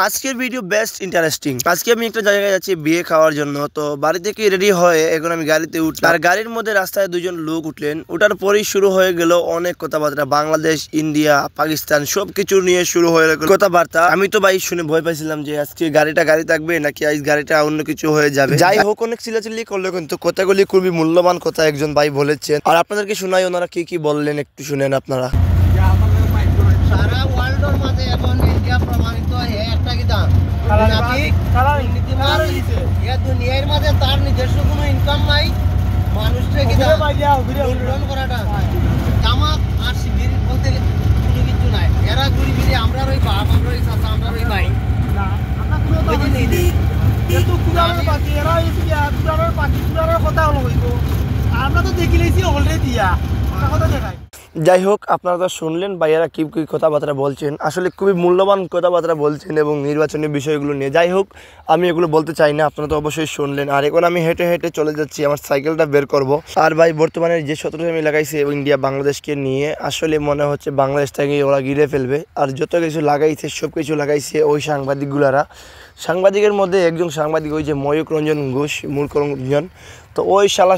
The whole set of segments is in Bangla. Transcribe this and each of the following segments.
আজকের ভিডিও বেস্ট ইন্টারেস্টিং। আজকে আমি একটা জায়গায় যাচ্ছি বিয়ে খাওয়ার জন্য। তো বাড়ি থেকে রেডি হয়ে এখন আমি গাড়িতে উঠলাম। আর গাড়ির মধ্যে রাস্তায় দুজন লোক উঠলেন। ওঠার পরেই শুরু হয়ে গেল অনেক কথাবার্তা। বাংলাদেশ, ইন্ডিয়া, পাকিস্তান সবকিছু নিয়ে শুরু হয়ে গেল কথাবার্তা। আমি তো ভাই শুনে ভয় পাইছিলাম যে আজকে গাড়িটা গাড়ি থাকবে নাকি আজ গাড়িটা অন্য কিছু হয়ে যাবে। যাই হোক, অনেক চিল্লাচিল্লি করলো কিন্তু কথাগুলি খুবই মূল্যবান কথা একজন ভাই বলেছেন। আর আপনাদেরকে শোনাই ওনারা কি কি বললেন, একটু শুনেন আপনারা। সারা ওয়ার্ল্ডের মাঝে এখন ইন্ডিয়া প্রমাণিত একটা কিদান দুনিয়ার মাঝে তার নিজস্ব কোনো ইনকাম নাই। মানুষকে উল্লন করাটা জামাত আর শিবির বলতে কোনো কিছু নাই। এরা ঘুরি ফিরে আমরা রই বাপ, আমরা রই চাচা, আমরা রই ভাই। আমরা তো দেখিলেছি অলরেডি কথা দেখাই। যাই হোক, আপনারা তো শুনলেন ভাইয়ারা কি কি কথাবার্তা বলছেন। আসলে খুবই মূল্যবান কথাবার্তা বলছেন এবং নির্বাচনী বিষয়গুলো নিয়ে। যাই হোক, আমি এগুলো বলতে চাই না, আপনারা তো অবশ্যই শুনলেন। আর এখন আমি হেঁটে হেঁটে চলে যাচ্ছি, আমার সাইকেলটা বের করব। আর ভাই বর্তমানে যে শত্রুতা আমি লাগাইছি ইন্ডিয়া বাংলাদেশকে নিয়ে, আসলে মনে হচ্ছে বাংলাদেশ থেকে ওরা গিরে ফেলবে। আর যত কিছু লাগাইছে সব কিছু লাগাইছে ওই সাংবাদিকগুলারা। সাংবাদিকের মধ্যে একজন সাংবাদিক ওই যে ময়ূক রঞ্জন ঘোষ, মূর্খ রঞ্জন, তো ওই শালা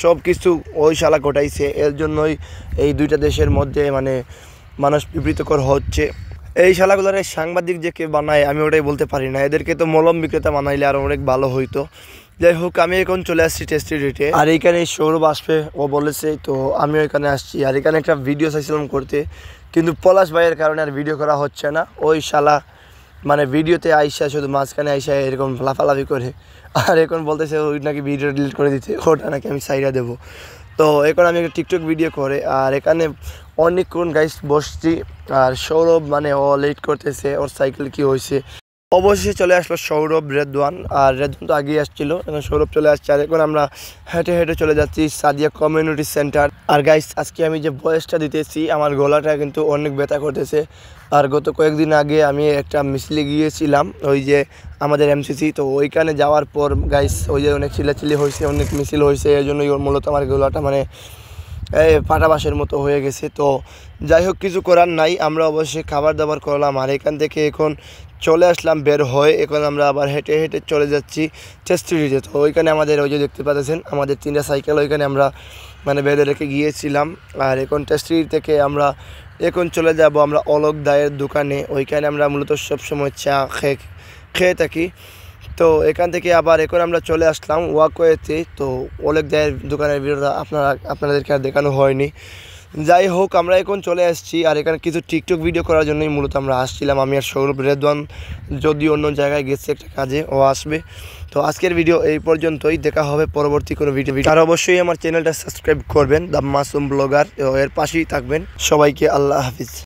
সব কিছু ওই শালা ঘটাইছে। এর জন্যই এই দুইটা দেশের মধ্যে মানুষ বিবৃতকর হচ্ছে। এই শালাগুলোর সাংবাদিক যে কে বানায় আমি ওটাই বলতে পারি না। এদেরকে তো মলম বিক্রেতা বানাইলে আরও অনেক ভালো হইতো। যাই হোক, আমি এখন চলে আসছি টেস্টি রেটে। আর এইখানে সৌরভ আসবে, ও বলেছে, তো আমিও এখানে আসছি। আর এখানে একটা ভিডিও চাইছিলাম করতে, কিন্তু পলাশ ভাইয়ের কারণে আর ভিডিও করা হচ্ছে না। ওই শালা ভিডিওতে আইসা শুধু মাঝখানে আইসা এরকম লাফালাফি করে। আর এখন বলতেছে ওই নাকি ভিডিও ডিলিট করে দিতে, ওটা নাকি আমি সাইডা দেবো। তো এখন আমি একটা টিকটক ভিডিও করে আর এখানে অনেকক্ষণ গাইস বসছি। আর সৌরভ ও লেট করতেছে, ওর সাইকেল কি হয়েছে। অবশেষে চলে আসলো সৌরভ, রেদওয়ান। আর রেদওয়ান তো আগেই আসছিল, এখন সৌরভ চলে আসছে। আর এখন আমরা হেঁটে হেঁটে চলে যাচ্ছি সাদিয়া কমিউনিটি সেন্টার। আর গাইস, আজকে আমি যে ভয়েসটা দিতেছি আমার গলাটা কিন্তু অনেক ব্যথা করতেছে। আর গত কয়েকদিন আগে আমি একটা মিছিলে গিয়েছিলাম, ওই যে আমাদের এমসিসি। তো ওইখানে যাওয়ার পর গাইস ওই যে অনেক চিল্লাচিল্লি হয়েছে, অনেক মিছিল হয়েছে। এই জন্যই মূলত আমার গলাটা ফাটাবাসের মতো হয়ে গেছে। তো যাই হোক, কিছু করার নাই, আমরা অবশ্যই খাবার দাবার করলাম। আর এখান থেকে এখন চলে আসলাম বের হয়ে। এখন আমরা আবার হেঁটে হেঁটে চলে যাচ্ছি টেস্ট্রিতে। তো ওইখানে আমাদের ওই যে দেখতে পাচ্ছেন আমাদের 3টা সাইকেল ওইখানে আমরা বেঁধে রেখে গিয়েছিলাম। আর এখন টেস্ট্রি থেকে আমরা এখন চলে যাব আমরা অলোক দায়ের দোকানে। ওইখানে আমরা মূলত সবসময় চা খেয়ে থাকি। তো এখান থেকে আবার এখন আমরা চলে আসলাম ওয়াকওয়েতে। তো অলোক দায়ের দোকানের ভিডিওটা আপনাদেরকে আর দেখানো হয়নি। যাই হোক, আমরা এখন চলে আসছি। আর এখানে কিছু টিকটক ভিডিও করার জন্যই মূলত আমরা আসছিলাম, আমি আর সৌরভ। রেদওয়ান যদি অন্য জায়গায় গেছে একটা কাজে, ও আসবে। তো আজকের ভিডিও এই পর্যন্তই, দেখা হবে পরবর্তী কোনো ভিডিও। আর অবশ্যই আমার চ্যানেলটা সাবস্ক্রাইব করবেন, দ্য মাসুম ব্লগার, এর পাশেই থাকবেন। সবাইকে আল্লাহ হাফিজ।